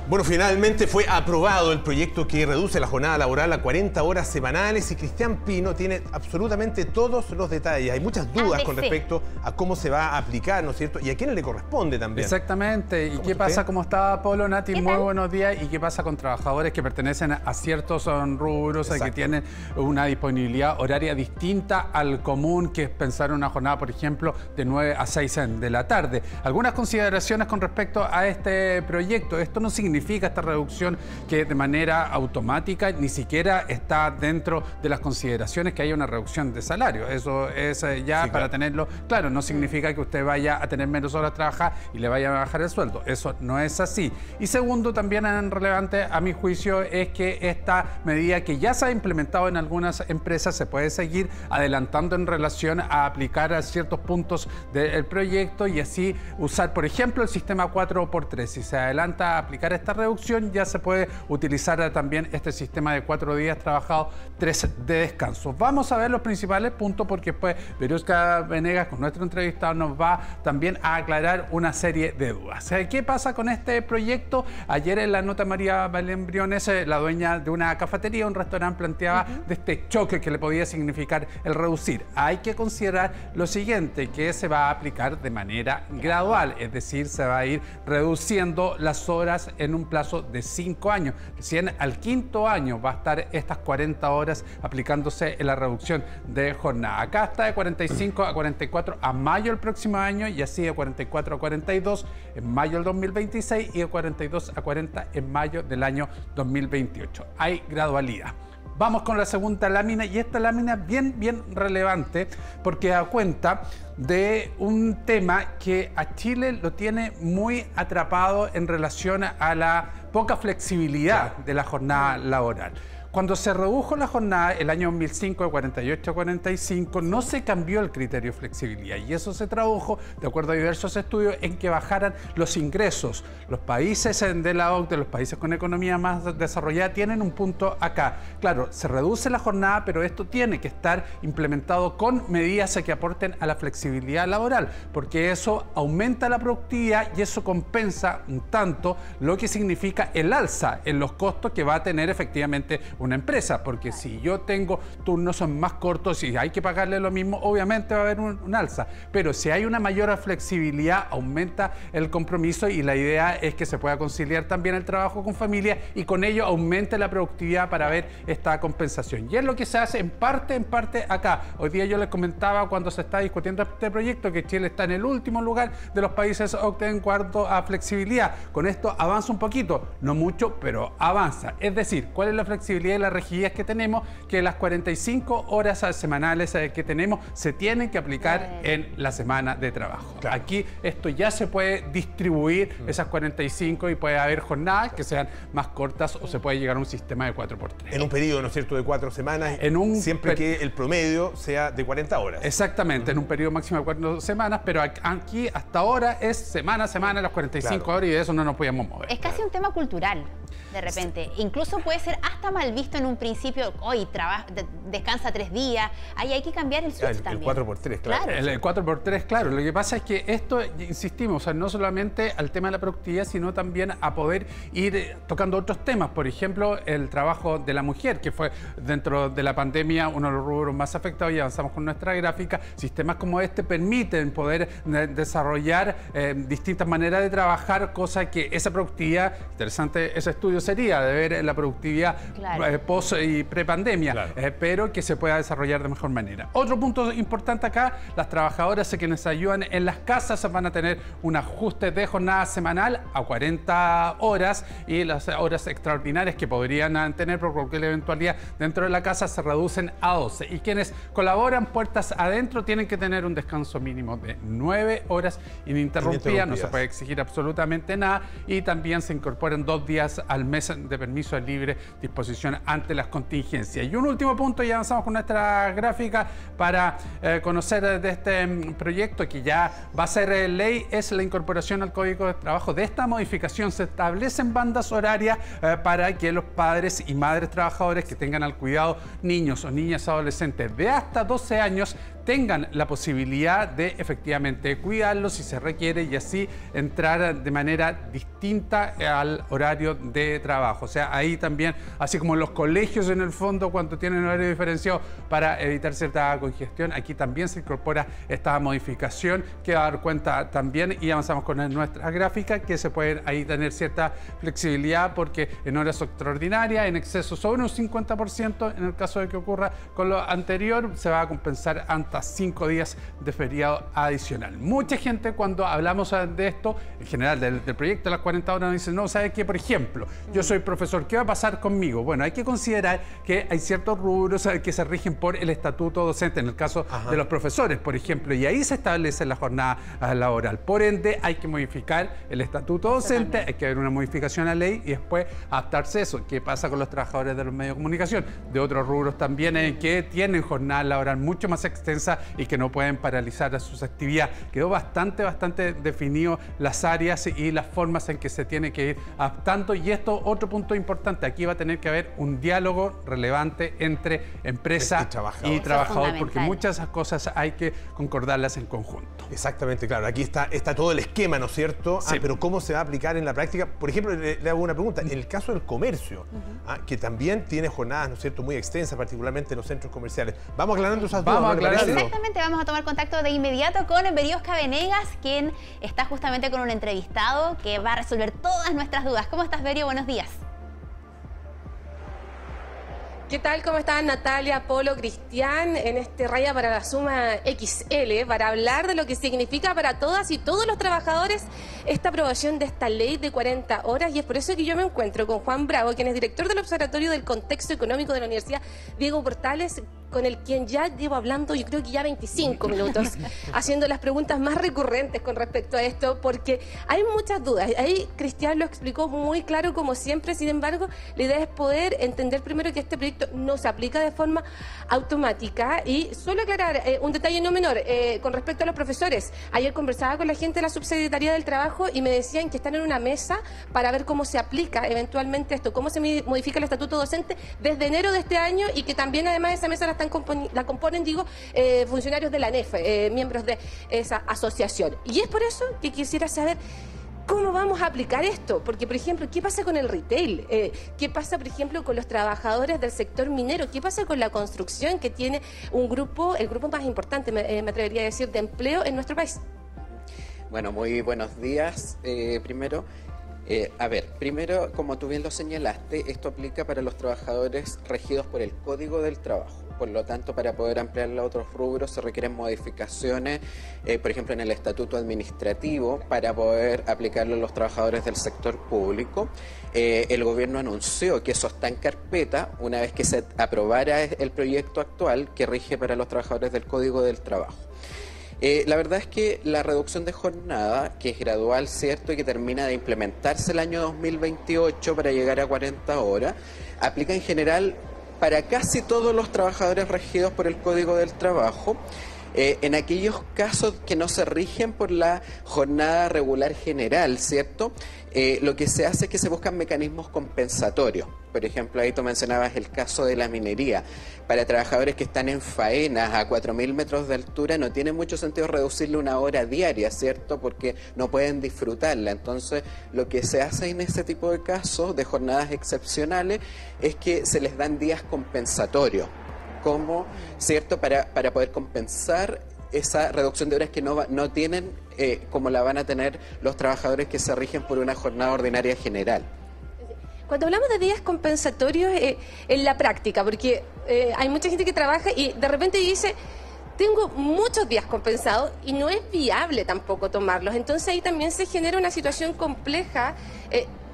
Bueno, finalmente fue aprobado el proyecto que reduce la jornada laboral a 40 horas semanales y Cristian Pino tiene absolutamente todos los detalles. Hay muchas dudas con respecto a cómo se va a aplicar, ¿no es cierto? Y a quién le corresponde también. Exactamente. ¿Y qué pasa? ¿Cómo está, Polo? Nati, muy buenos días. ¿Y qué pasa con trabajadores que pertenecen a ciertos rubros que tienen una disponibilidad horaria distinta al común, que es pensar una jornada, por ejemplo, de 9 a 6 de la tarde? Algunas consideraciones con respecto a este proyecto. Esto no significa esta reducción que de manera automática ni siquiera está dentro de las consideraciones que haya una reducción de salario. Eso es ya sí, para tenerlo claro. No significa que usted vaya a tener menos horas a trabajar y le vaya a bajar el sueldo. Eso no es así. Y segundo, también relevante a mi juicio, es que esta medida que ya se ha implementado en algunas empresas se puede seguir adelantando en relación a aplicar a ciertos puntos del proyecto y así usar, por ejemplo, el sistema 4x3. Si se adelanta a aplicar esta reducción, ya se puede utilizar también este sistema de 4 días trabajados, 3 de descanso. Vamos a ver los principales puntos porque después Verusca Venegas, con nuestro entrevistado, nos va también a aclarar una serie de dudas. ¿Qué pasa con este proyecto? Ayer en la nota María Belén Briones, la dueña de una cafetería, un restaurante, planteaba de este choque que le podía significar el reducir. Hay que considerar lo siguiente, que se va a aplicar de manera gradual, es decir, se va a ir reduciendo las horas en un plazo de 5 años. Recién al 5.º año va a estar estas 40 horas aplicándose en la reducción de jornada. Acá está de 45 a 44 a mayo del próximo año y así de 44 a 42 en mayo del 2026 y de 42 a 40 en mayo del año 2028. Hay gradualidad. Vamos con la segunda lámina y esta lámina bien relevante porque da cuenta de un tema que a Chile lo tiene muy atrapado en relación a la poca flexibilidad de la jornada laboral. Cuando se redujo la jornada el año 2005 de 48 a 45, no se cambió el criterio de flexibilidad y eso se tradujo, de acuerdo a diversos estudios, en que bajaran los ingresos. Los países de la OCDE, los países con economía más desarrollada, tienen un punto acá. Claro, se reduce la jornada, pero esto tiene que estar implementado con medidas que aporten a la flexibilidad laboral, porque eso aumenta la productividad y eso compensa un tanto lo que significa el alza en los costos que va a tener efectivamente una empresa, porque si yo tengo turnos más cortos y hay que pagarle lo mismo, obviamente va a haber un alza, pero si hay una mayor flexibilidad aumenta el compromiso y la idea es que se pueda conciliar también el trabajo con familia y con ello aumente la productividad para ver esta compensación. Y es lo que se hace en parte acá. Hoy día yo les comentaba cuando se está discutiendo este proyecto que Chile está en el último lugar de los países OCDE en cuanto a flexibilidad. Con esto avanza un poquito, no mucho, pero avanza. Es decir, ¿cuál es la flexibilidad y las rigidez que tenemos? Que las 45 horas semanales que tenemos se tienen que aplicar en la semana de trabajo. Claro. Aquí esto ya se puede distribuir esas 45 y puede haber jornadas que sean más cortas o se puede llegar a un sistema de 4x3. En un periodo, ¿no es cierto?, de 4 semanas, siempre que el promedio sea de 40 horas. Exactamente, en un periodo máximo de 4 semanas, pero aquí hasta ahora es semana a semana las 45 horas y de eso no nos podíamos mover. Es casi un tema cultural. De repente, incluso puede ser hasta mal visto en un principio, hoy descansa 3 días, ahí hay que cambiar el switch también. El 4x3, claro. El 4x3, claro. Lo que pasa es que esto, insistimos, o sea, no solamente al tema de la productividad, sino también a poder ir tocando otros temas. Por ejemplo, el trabajo de la mujer, que fue dentro de la pandemia uno de los rubros más afectados y avanzamos con nuestra gráfica. Sistemas como este permiten poder desarrollar distintas maneras de trabajar, cosa que esa productividad, interesante ese estudio sería de ver la productividad post y prepandemia, pero que se pueda desarrollar de mejor manera. Otro punto importante acá, las trabajadoras que nos ayudan en las casas van a tener un ajuste de jornada semanal a 40 horas y las horas extraordinarias que podrían tener por cualquier eventualidad dentro de la casa se reducen a 12 y quienes colaboran puertas adentro tienen que tener un descanso mínimo de 9 horas ininterrumpidas, no se puede exigir absolutamente nada y también se incorporan 2 días al mes de permiso de libre disposición ante las contingencias. Y un último punto, y avanzamos con nuestra gráfica para conocer de este proyecto que ya va a ser ley, es la incorporación al Código de Trabajo. De esta modificación se establecen bandas horarias para que los padres y madres trabajadores que tengan al cuidado niños o niñas adolescentes de hasta 12 años tengan la posibilidad de efectivamente cuidarlos si se requiere y así entrar de manera distinta al horario de trabajo. O sea, ahí también, así como los colegios en el fondo cuando tienen horario diferenciado para evitar cierta congestión, aquí también se incorpora esta modificación que va a dar cuenta también, y avanzamos con nuestra gráfica, que se puede ahí tener cierta flexibilidad porque en horas extraordinarias, en exceso sobre un 50%, en el caso de que ocurra con lo anterior, se va a compensar hasta 5 días de feriado adicional. Mucha gente cuando hablamos de esto, en general del proyecto de las 40 horas, nos dice, no, ¿sabe qué? Por ejemplo, yo soy profesor, ¿qué va a pasar conmigo? Bueno, hay que considerar que hay ciertos rubros que se rigen por el estatuto docente, en el caso de los profesores, por ejemplo, y ahí se establece la jornada laboral. Por ende, hay que modificar el estatuto docente, hay que haber una modificación a la ley y después adaptarse a eso. ¿Qué pasa con los trabajadores de los medios de comunicación? De otros rubros también que tienen jornada laboral mucho más extensa y que no pueden paralizar sus actividades. Quedó bastante definido las áreas y las formas en que se tiene que ir adaptando, y esto, otro punto importante, aquí va a tener que haber un diálogo relevante entre empresa y trabajador, porque muchas de esas cosas hay que concordarlas en conjunto. Exactamente, claro, aquí está todo el esquema, ¿no es cierto? Sí. Pero ¿cómo se va a aplicar en la práctica? Por ejemplo, le hago una pregunta, en el caso del comercio, que también tiene jornadas, ¿no es cierto?, muy extensas, particularmente en los centros comerciales. Vamos aclarando esas dudas. Exactamente, vamos a tomar contacto de inmediato con Beriosca Venegas, quien está justamente con un entrevistado que va a resolver todas nuestras dudas. ¿Cómo estás, Berio? Buenos días. ¿Qué tal? ¿Cómo están Natalia, Polo, Cristian? En este Raya para la Suma XL, para hablar de lo que significa para todas y todos los trabajadores esta aprobación de esta ley de 40 horas. Y es por eso que yo me encuentro con Juan Bravo, quien es director del Observatorio del Contexto Económico de la Universidad Diego Portales, con el quien ya llevo hablando, yo creo que ya 25 minutos, haciendo las preguntas más recurrentes con respecto a esto, porque hay muchas dudas. Ahí Cristian lo explicó muy claro, como siempre. Sin embargo, la idea es poder entender primero que este proyecto no se aplica de forma automática. Y solo aclarar un detalle no menor con respecto a los profesores. Ayer conversaba con la gente de la Subsecretaría del Trabajo y me decían que están en una mesa para ver cómo se aplica eventualmente esto, cómo se modifica el estatuto docente desde enero de este año, y que también además de esa mesa la componen, funcionarios de la ANEF, miembros de esa asociación. Y es por eso que quisiera saber ¿cómo vamos a aplicar esto? Porque, por ejemplo, ¿qué pasa con el retail? ¿Qué pasa, por ejemplo, con los trabajadores del sector minero? ¿Qué pasa con la construcción, que tiene el grupo más importante, me atrevería a decir, de empleo en nuestro país? Bueno, muy buenos días. Primero, como tú bien lo señalaste, esto aplica para los trabajadores regidos por el Código del Trabajo. Por lo tanto, para poder ampliarlo a otros rubros se requieren modificaciones, por ejemplo, en el estatuto administrativo, para poder aplicarlo a los trabajadores del sector público. El gobierno anunció que eso está en carpeta una vez que se aprobara el proyecto actual que rige para los trabajadores del Código del Trabajo. La verdad es que la reducción de jornada, que es gradual, ¿cierto?, y que termina de implementarse el año 2028 para llegar a 40 horas, aplica en general para casi todos los trabajadores regidos por el Código del Trabajo, en aquellos casos que no se rigen por la jornada regular general, ¿cierto? Lo que se hace es que se buscan mecanismos compensatorios. Por ejemplo, ahí tú mencionabas el caso de la minería. Para trabajadores que están en faenas a 4.000 metros de altura no tiene mucho sentido reducirle una hora diaria, ¿cierto? Porque no pueden disfrutarla. Entonces, lo que se hace en ese tipo de casos, de jornadas excepcionales, es que se les dan días compensatorios, como, ¿cierto?, para poder compensar esa reducción de horas que no tienen, como la van a tener los trabajadores que se rigen por una jornada ordinaria general. Cuando hablamos de días compensatorios en la práctica, porque hay mucha gente que trabaja y de repente dice, tengo muchos días compensados y no es viable tampoco tomarlos. Entonces ahí también se genera una situación compleja,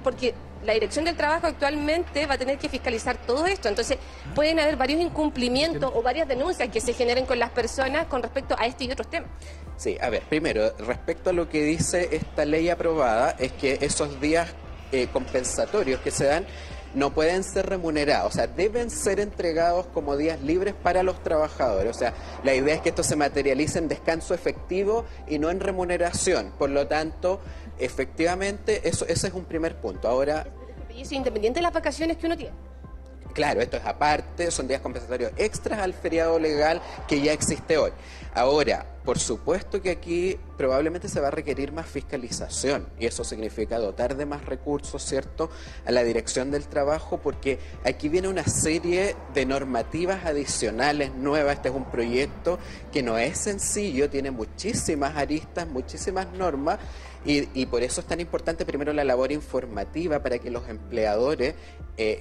porque la Dirección del Trabajo actualmente va a tener que fiscalizar todo esto. Entonces pueden haber varios incumplimientos o varias denuncias que se generen con las personas con respecto a este y otros temas. Sí, a ver, primero, respecto a lo que dice esta ley aprobada, es que esos días compensatorios que se dan no pueden ser remunerados, o sea, deben ser entregados como días libres para los trabajadores. O sea, la idea es que esto se materialice en descanso efectivo y no en remuneración. Por lo tanto, efectivamente, ese es un primer punto. Ahora, ¿y eso independiente de las vacaciones que uno tiene? Claro, esto es aparte, son días compensatorios extras al feriado legal que ya existe hoy. Ahora, por supuesto que aquí probablemente se va a requerir más fiscalización y eso significa dotar de más recursos, ¿cierto?, a la Dirección del Trabajo, porque aquí viene una serie de normativas adicionales nuevas. Este es un proyecto que no es sencillo, tiene muchísimas aristas, muchísimas normas y por eso es tan importante primero la labor informativa para que los empleadores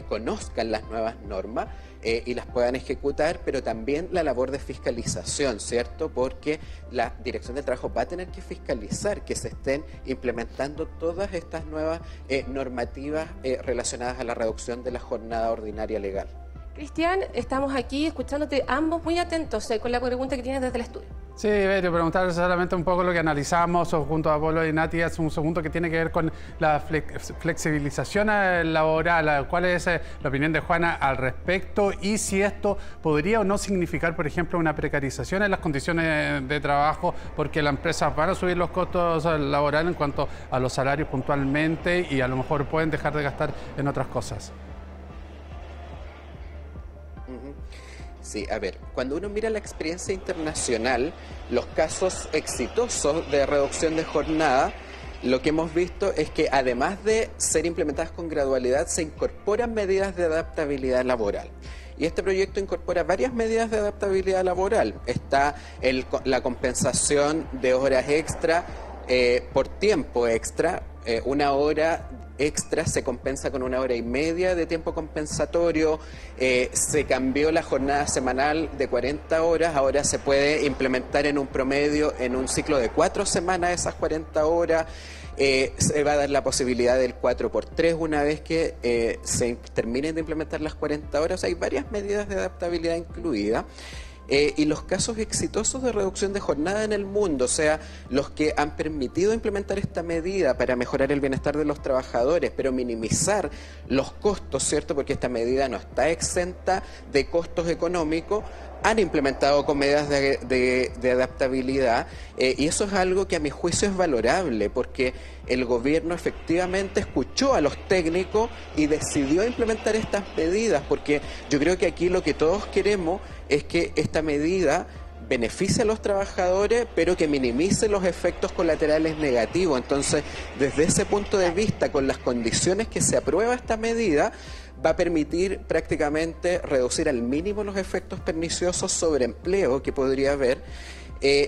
conozcan las nuevas normas y las puedan ejecutar, pero también la labor de fiscalización, ¿cierto? Porque la Dirección del Trabajo va a tener que fiscalizar que se estén implementando todas estas nuevas normativas relacionadas a la reducción de la jornada ordinaria legal. Cristian, estamos aquí escuchándote ambos muy atentos con la pregunta que tienes desde el estudio. Sí, Berio, preguntar solamente un poco lo que analizamos junto a Polo y Nati, es un segundo que tiene que ver con la flexibilización laboral. ¿Cuál es la opinión de Juana al respecto? Y si esto podría o no significar, por ejemplo, una precarización en las condiciones de trabajo, porque las empresas van a subir los costos laborales en cuanto a los salarios puntualmente y a lo mejor pueden dejar de gastar en otras cosas. Sí, a ver, cuando uno mira la experiencia internacional, los casos exitosos de reducción de jornada, lo que hemos visto es que además de ser implementadas con gradualidad, se incorporan medidas de adaptabilidad laboral. Y este proyecto incorpora varias medidas de adaptabilidad laboral. Está la compensación de horas extra por tiempo extra. Una hora extra se compensa con 1 hora y media de tiempo compensatorio. Se cambió la jornada semanal de 40 horas, ahora se puede implementar en un promedio, en un ciclo de 4 semanas esas 40 horas. Se va a dar la posibilidad del 4x3 una vez que se terminen de implementar las 40 horas. O sea, hay varias medidas de adaptabilidad incluidas. Y los casos exitosos de reducción de jornada en el mundo, o sea, los que han permitido implementar esta medida para mejorar el bienestar de los trabajadores, pero minimizar los costos, ¿cierto? Porque esta medida no está exenta de costos económicos, han implementado con medidas de adaptabilidad y eso es algo que a mi juicio es valorable porque el gobierno efectivamente escuchó a los técnicos y decidió implementar estas medidas, porque yo creo que aquí lo que todos queremos es que esta medida beneficie a los trabajadores, pero que minimice los efectos colaterales negativos. Entonces, desde ese punto de vista, con las condiciones que se aprueba esta medida, va a permitir prácticamente reducir al mínimo los efectos perniciosos sobre empleo que podría haber.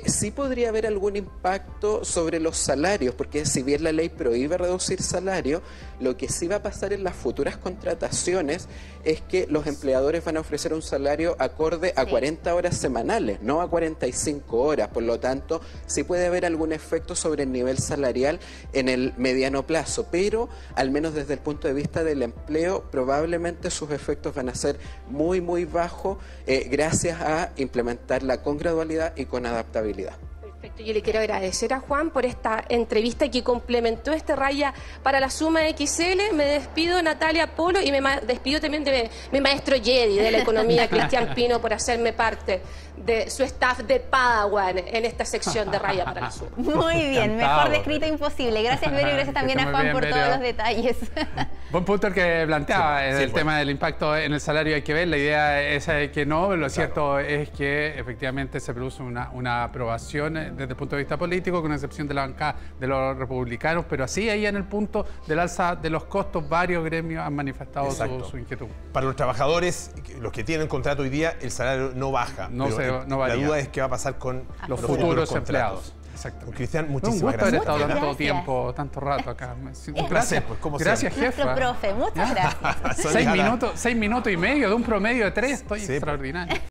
Sí podría haber algún impacto sobre los salarios, porque si bien la ley prohíbe reducir salario, lo que sí va a pasar en las futuras contrataciones es que los empleadores van a ofrecer un salario acorde a 40 horas semanales, no a 45 horas. Por lo tanto, sí puede haber algún efecto sobre el nivel salarial en el mediano plazo, pero al menos desde el punto de vista del empleo, probablemente sus efectos van a ser muy, muy bajos gracias a implementarla con gradualidad y con adaptabilidad. Perfecto, yo le quiero agradecer a Juan por esta entrevista que complementó este Raya para la Suma XL. Me despido, Natalia, Polo, y me despido también de mi maestro Jedi de la economía, Cristian Pino, por hacerme parte de su staff de Padawan en esta sección de Raya para la Suma. Muy bien, mejor descrito imposible. Gracias, Berio, y gracias también a Juan por todos los detalles. Buen punto el que planteaba, el tema del impacto en el salario. Hay que ver, la idea es que no, lo cierto es que efectivamente se produce una aprobación desde el punto de vista político, con excepción de la bancada de los republicanos, pero así ahí en el punto del alza de los costos, varios gremios han manifestado su inquietud. Para los trabajadores, los que tienen contrato hoy día, el salario no baja. No la duda es qué va a pasar con los futuros empleados. Exacto. Cristian, muchísimas gracias. Un gusto haber estado tanto tiempo, tanto rato acá. Un placer, pues, como gracias, siempre. jefa. Nuestro profe, muchas gracias. 6 minutos y medio de un promedio de 3, estoy extraordinario.